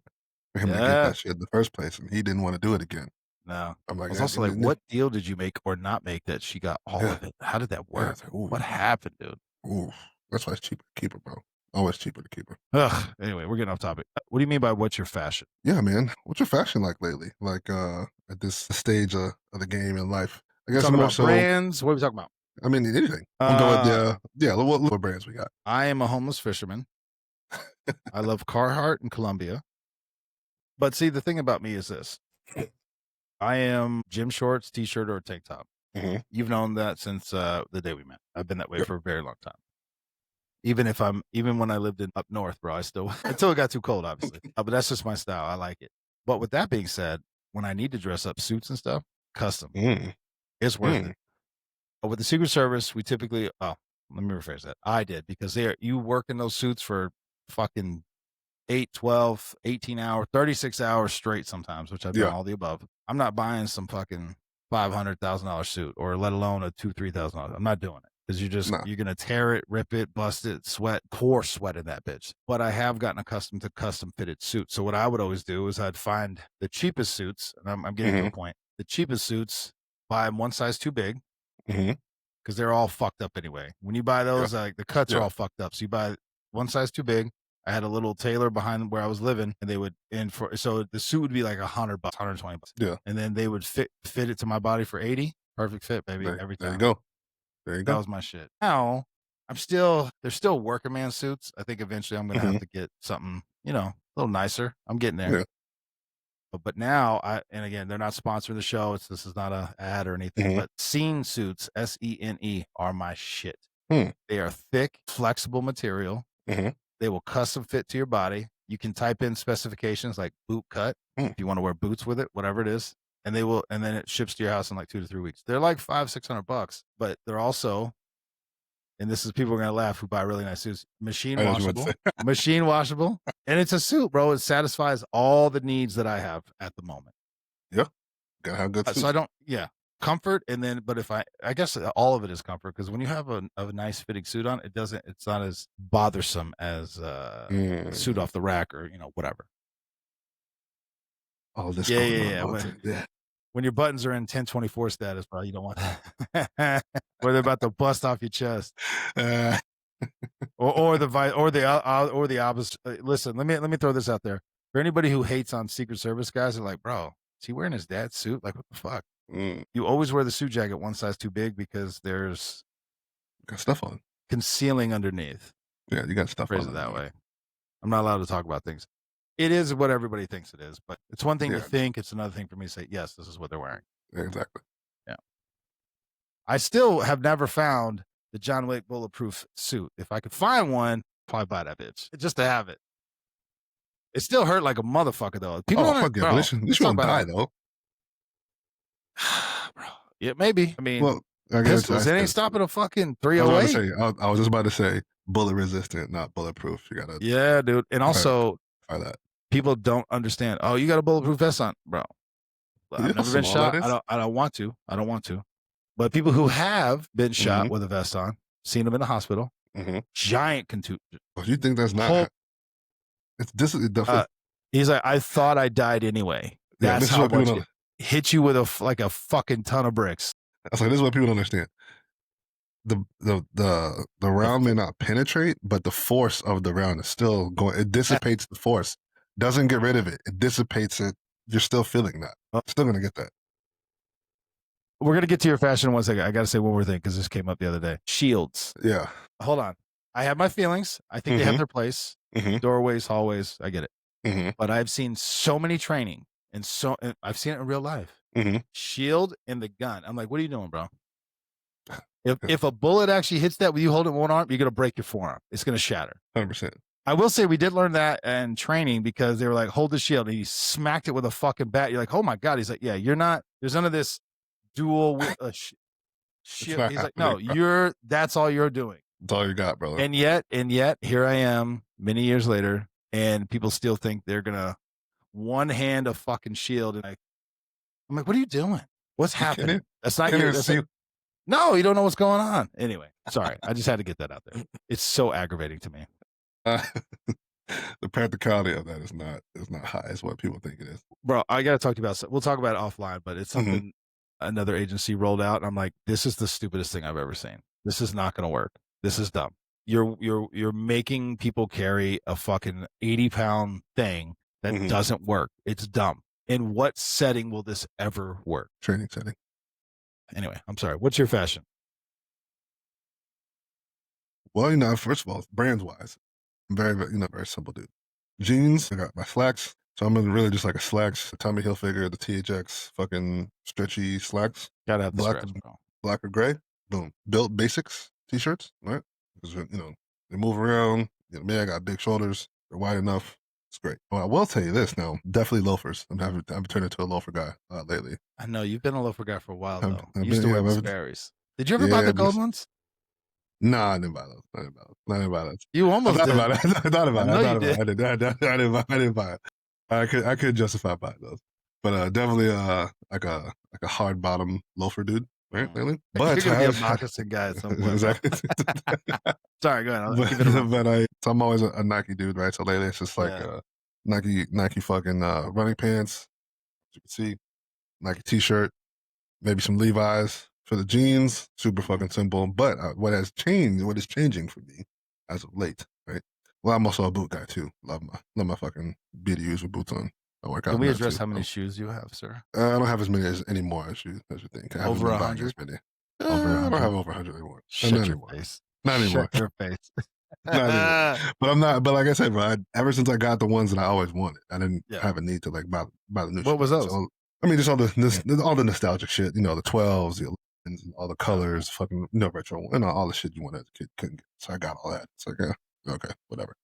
for him to get that shit in the first place, and he didn't want to do it again. No. I'm like, I was also like, what deal did you make or not make that she got all of it? How did that work? Like, what happened, dude? Ooh, that's why it's cheaper to keep her, bro. Always cheaper to keep her. Ugh. Anyway, we're getting off topic. What do you mean by what's your fashion? Yeah, man. What's your fashion like lately? Like at this stage of the game in life? I guess talking more about so brands. What are we talking about? I mean, anything. We'll go with what brands we got. I am a homeless fisherman. I love Carhartt and Columbia. But see, the thing about me is this. I am gym shorts, t-shirt, or tank top. Mm-hmm. You've known that since the day we met. I've been that way for a very long time. Even when I lived in up north, bro, I still until it got too cold, obviously. But that's just my style. I like it. But with that being said, when I need to dress up suits and stuff, custom, it's worth it. But with the Secret Service, we typically let me rephrase that. I did because you work in those suits for fucking 8, 12, 18 hours, 36 hours straight sometimes, which I've done all the above. I'm not buying some fucking $500,000 suit or let alone a $2,000-$3,000. I'm not doing it because you're going to tear it, rip it, bust it, pour sweat in that bitch. But I have gotten accustomed to custom fitted suits. So what I would always do is I'd find the cheapest suits, and I'm getting to a point, the cheapest suits, buy them one size too big because they're all fucked up anyway. When you buy those, like the cuts are all fucked up. So you buy one size too big. I had a little tailor behind where I was living, and they would so the suit would be like $100, $120. Yeah, and then they would fit it to my body for $80. Perfect fit, baby. Every time. There you go. That was my shit. Now there's still working man suits. I think eventually I'm gonna have to get something, a little nicer. I'm getting there. Yeah. But now and again, they're not sponsoring the show. This is not an ad or anything. But Scene suits, SENE, are my shit. They are thick, flexible material. They will custom fit to your body. You can type in specifications like boot cut if you want to wear boots with it, whatever it is, and then it ships to your house in like 2 to 3 weeks. They're like $500-$600, but they're also, and this is people are gonna laugh who buy really nice suits, machine washable, and it's a suit, bro. It satisfies all the needs that I have at the moment. Yeah, gotta have good suits. So I don't, comfort, and then but if I guess all of it is comfort because when you have a nice fitting suit on, it's not as bothersome as a suit off the rack or whatever. Oh, this when your buttons are in 1024 status, bro, you don't want that. Where they're about to bust off your chest, or the opposite. Listen, let me throw this out there for anybody who hates on Secret Service guys. They're like, bro, is he wearing his dad's suit? Like, what the fuck? You always wear the suit jacket one size too big because there's Got stuff on. concealing underneath. Yeah, you got stuff Phrase on it that underneath. way. I'm not allowed to talk about things. It is what everybody thinks it is, but it's one thing to Yeah. think. It's another thing for me to say, yes, this is what they're wearing. Yeah, exactly. Yeah. I still have never found the John Wick bulletproof suit. If I could find one, probably buy that bitch just to have it. It still hurt like a motherfucker though. People Oh, don't, fuck yeah. bro. But at least you won't die, though. Bro, yeah, maybe. I mean, Well, I guess pistols. It ain't stopping a fucking I was about to 308. say, I was just about to say, bullet resistant, not bulletproof. You gotta Yeah, dude. And also, try that. people don't understand. Oh, you got a bulletproof vest on, bro. You know I've how never been small that shot. is? I don't want to. I don't want to. But people who have been shot Mhm. with a vest on, seen them in the hospital, giant contusion. Oh, you think that's not? Whole- It's this is the he's like, I thought I died anyway. Yeah, That's this is how what people much it hit you with like a fucking ton of bricks. I was like, this is what people don't understand. The round may not penetrate, but the force of the round is still going. It dissipates the force. Doesn't get rid of it. It dissipates it. You're still feeling that. Still gonna get that. We're gonna get to your fashion in one second. I gotta say one more thing because this came up the other day. Shields. Yeah. Hold on. I have my feelings. I think they have their place. Doorways, hallways. I get it. But I've seen so many training and I've seen it in real life. Shield and the gun. I'm like, what are you doing, bro? If a bullet actually hits that with you holding one arm, you're gonna break your forearm. It's gonna shatter. 100%. I will say we did learn that in training because they were like, hold the shield, and he smacked it with a fucking bat. You're like, oh my god. He's like, yeah, you're not. There's none of this dual shield. He's like, no, that's all you're doing. That's all you got, brother. And yet, here I am, many years later, and people still think they're gonna one hand a fucking shield, and I'm like, what are you doing? What's happening? That's not your. No, you don't know what's going on. Anyway, sorry, I just had to get that out there. It's so aggravating to me. The practicality of that is not high as what people think it is. Bro, I gotta talk to you about. We'll talk about it offline, but it's something another agency rolled out, and I'm like, this is the stupidest thing I've ever seen. This is not gonna work. This is dumb. You're making people carry a fucking 80-pound thing that doesn't work. It's dumb. In what setting will this ever work? Training setting. Anyway, I'm sorry. What's your fashion? Well, first of all, brands wise, I'm very simple dude. Jeans, I got my slacks. So I'm in really just like a slacks, Tommy Hilfiger, the THX, fucking stretchy slacks. Gotta have the black, stretch, bro. Black or gray. Boom. Built basics t-shirts, right? Because they move around. Me, I got big shoulders. They're wide enough. It's great. Well, I will tell you this now. Definitely loafers. I've turned into a loafer guy lately. I know you've been a loafer guy for a while though. You used to wear the Sperry's. Did you ever buy the gold ones? Nah, I didn't buy those. I didn't buy those. You almost did. I thought about it. I didn't buy it. I could justify buying those, but definitely like a hard bottom loafer dude, right? Lately, but you're gonna be a moccasin guy at some point. Exactly. Sorry, go ahead. So I'm always a Nike dude, right? So lately it's just like Nike fucking running pants. As you can see, Nike t-shirt, maybe some Levi's. For the jeans, super fucking simple. But what is changing for me as of late, right? Well, I'm also a boot guy too. Love my fucking BDUs with boots on. I work out. Can we address how many shoes you have, sir? I don't have as many anymore as you think. I over 100. I don't have over 100 anymore. Shut your face. Not anymore. Shut your face. Not anymore. But I'm not. But like I said, bro, ever since I got the ones that I always wanted, I didn't have a need to like buy the new. What was those? So, I mean, just all the nostalgic shit. The 12s, the and all the colors, fucking retro, and all the shit you wanted as a kid couldn't get. So I got all that. It's like, yeah, okay, whatever.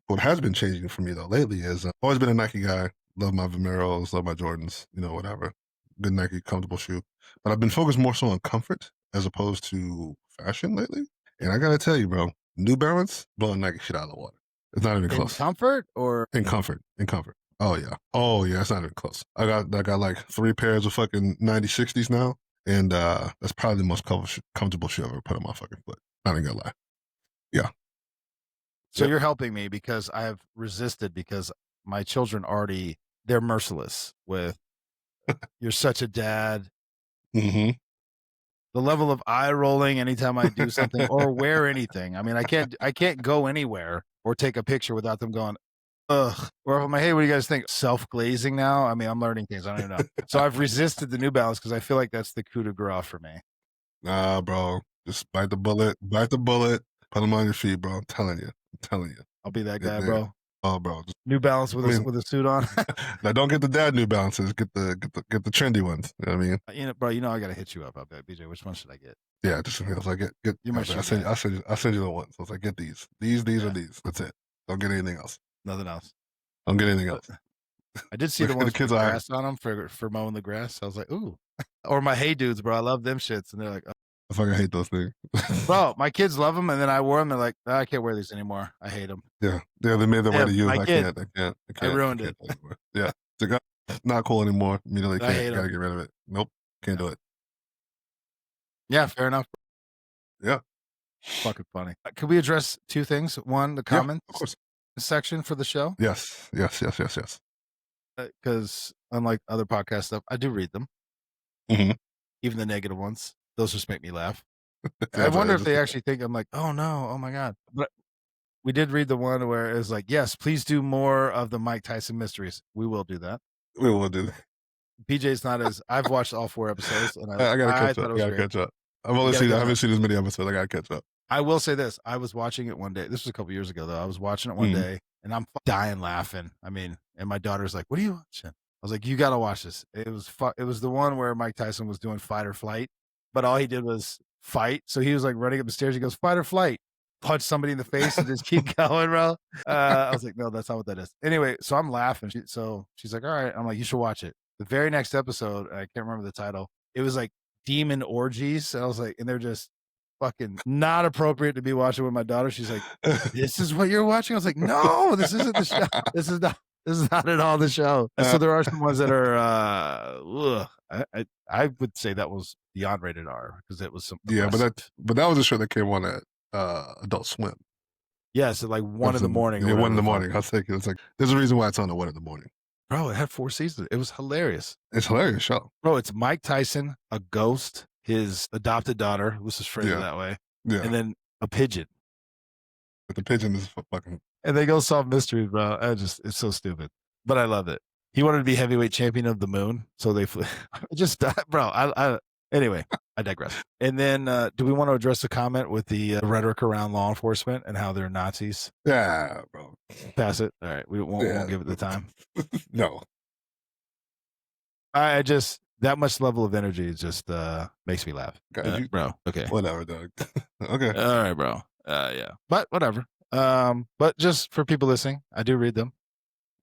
What has been changing for me though lately is I've always been a Nike guy. Love my Vomeros, love my Jordans, whatever. Good Nike comfortable shoe. But I've been focused more so on comfort as opposed to fashion lately. And I gotta tell you, bro, New Balance blowing Nike shit out of the water. It's not even close. In comfort or in comfort? In comfort. Oh yeah. It's not even close. I got like 3 pairs of fucking 9060s now. And that's probably the most comfortable shoe I've ever put on my fucking foot. Not even gonna lie. Yeah. So you're helping me because I have resisted because my children they're merciless with you're such a dad. Mm-hmm. The level of eye rolling anytime I do something or wear anything. I mean, I can't go anywhere or take a picture without them going, Or if I'm like, hey, what do you guys think? Self-glazing now? I mean, I'm learning things. I don't even know. So I've resisted the New Balance because I feel like that's the coup de grace for me. Nah, bro. Just bite the bullet. Bite the bullet. Put them on your feet, bro. I'm telling you. I'll be that Get guy, there. bro. Oh, bro. New Balance with with a suit on. Now don't get the dad New Balances. Get the trendy ones. You know what I mean? Bro, I gotta hit you up. I bet, BJ. Which one should I get? Yeah, just I was like, get. You might I send you the ones. I was like, get these. These or these. That's it. Don't get anything else. Nothing else. Don't get anything else. I did see the ones with grass on them for mowing the grass. I was like, ooh. Or my Hey Dudes, bro. I love them shits, and they're like, oh. I fucking hate those things. Bro, my kids love them, and then I wore them. They're like, oh, I can't wear these anymore. I hate them. Yeah, they made their way to you. I can't. I ruined it. Yeah, it's not cool anymore. Immediately, gotta get rid of it. Nope, can't do it. Yeah, fair enough. Yeah, fucking funny. Could we address two things? One, the comments of course. section for the show. Yes. Because unlike other podcast stuff, I do read them. Mm-hmm. Even the negative ones. Those just make me laugh. I wonder if they actually think I'm like, oh no, oh my God. But we did read the one where it was like, yes, please do more of the Mike Tyson mysteries. We will do that. We will do that. PJ's not as I've watched all 4 episodes, and I gotta catch up. I haven't seen as many episodes. I gotta catch up. I will say this: I was watching it one day. This was a couple years ago, though. I was watching it one day, and I'm dying laughing. I mean, and my daughter's like, "What are you watching?" I was like, "You got to watch this." It was the one where Mike Tyson was doing fight or flight, but all he did was fight. So he was like running up the stairs. He goes, "Fight or flight." Punch somebody in the face and just keep going, bro. I was like, no, that's not what that is. Anyway, so I'm laughing. She's like, all right. I'm like, you should watch it. The very next episode, I can't remember the title. It was like demon orgies. And I was like, and they're just fucking not appropriate to be watching with my daughter. She's like, this is what you're watching? I was like, no, this isn't the show. This is not at all the show. So there are some ones that are I would say that was beyond rated R because it was some but that was a show that came on at Adult Swim. Yeah, so like 1 in the morning. Yeah, 1 in the morning. I was thinking, it's like there's a reason why it's on at 1 in the morning. Bro, it had 4 seasons. It was hilarious. It's a hilarious show. Bro, it's Mike Tyson, a ghost, his adopted daughter, let's just phrase it that way. Yeah. And then a pigeon. But the pigeon is fucking. And they go solve mysteries, bro. It's so stupid. But I love it. He wanted to be heavyweight champion of the moon. So they just, bro, anyway, I digress. And then do we want to address the comment with the rhetoric around law enforcement and how they're Nazis? Yeah, bro. Pass it. All right. We won't give it the time. No. I just, that much level of energy just makes me laugh. Bro. Okay. Whatever, dog. Okay. All right, bro. Yeah. But whatever. But just for people listening, I do read them.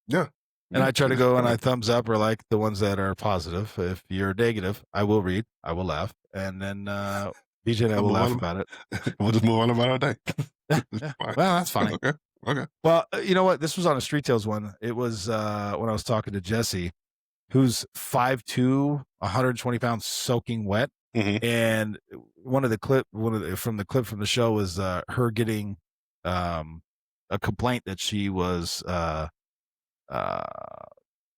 Yeah. And I try to go and I thumbs up or like the ones that are positive. If you're negative, I will read, I will laugh, and then BJ and I will laugh about it. We'll just move on about our day. Yeah. Well, that's funny. Okay. Well, you know what? This was on a Street Tales one. It was when I was talking to Jesse, who's 5'2", 120 pounds, soaking wet. Mm-hmm. And from the clip from the show was her getting a complaint that she was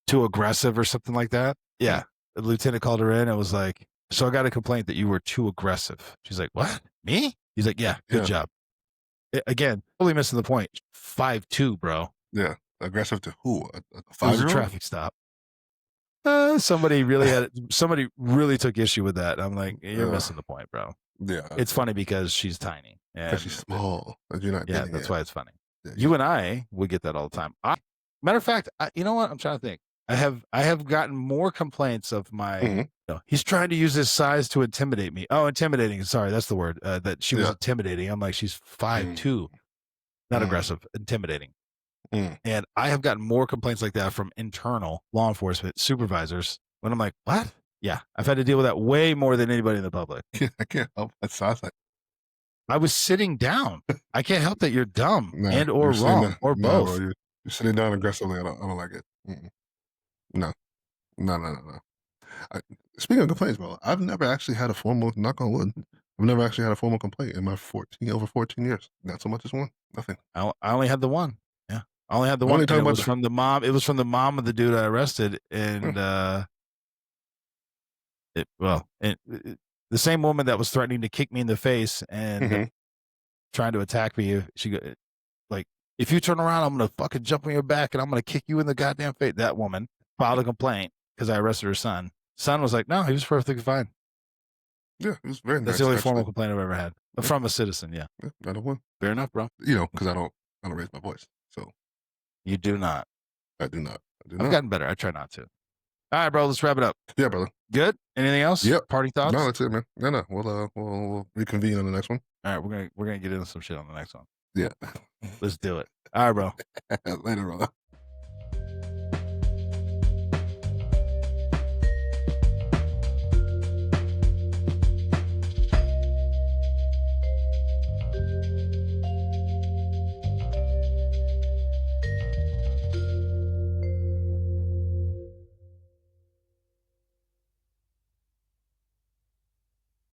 too aggressive or something like that. Yeah. The lieutenant called her in and was like, so I got a complaint that you were too aggressive. She's like, what? Me? He's like, yeah, good job. Again, totally missing the point. 5'2", bro. Yeah. Aggressive to who? It was a traffic stop. Somebody really took issue with that. I'm like, you're missing the point, bro. Yeah. It's funny because she's tiny. Because she's small. You're not yeah, that's why it's funny. Yeah, you and I would get that all the time. Matter of fact, you know what? I'm trying to think. I have gotten more complaints of my. He's trying to use his size to intimidate me. Oh, intimidating. Sorry, that's the word. That she was intimidating. I'm like, she's 5'2", not aggressive, intimidating. And I have gotten more complaints like that from internal law enforcement supervisors. When I'm like, what? Yeah, I've had to deal with that way more than anybody in the public. I can't help that sounds like. I was sitting down. I can't help that you're dumb and or wrong or both. Bro, you're sitting down aggressively. I don't like it. No. Speaking of complaints, bro, I've never actually had a formal, knock on wood, I've never actually had a formal complaint in my over 14 years. Not so much as one. Nothing. I only had the one. Yeah. I only had the one. It was from the mom. It was from the mom of the dude I arrested. And the same woman that was threatening to kick me in the face and trying to attack me, she like If you turn around, I'm gonna fucking jump on your back and I'm gonna kick you in the goddamn face. That woman filed a complaint because I arrested her son. Son was like, no, he was perfectly fine. Yeah, it was very nice. That's the only formal actually. complaint I've ever had Yeah. from a citizen. Yeah, Yeah, another one. fair enough, bro. You know, because I don't raise my voice, so You do not. I do not. I've gotten better. I try not to. All right, bro. Let's wrap it up. Yeah, brother. Good. Anything else? Yep. Party thoughts? No, that's it, man. No. We'll reconvene on the next one. All right, we're gonna get into some shit on the next one. Yeah. Let's do it. All right, bro. Later, brother.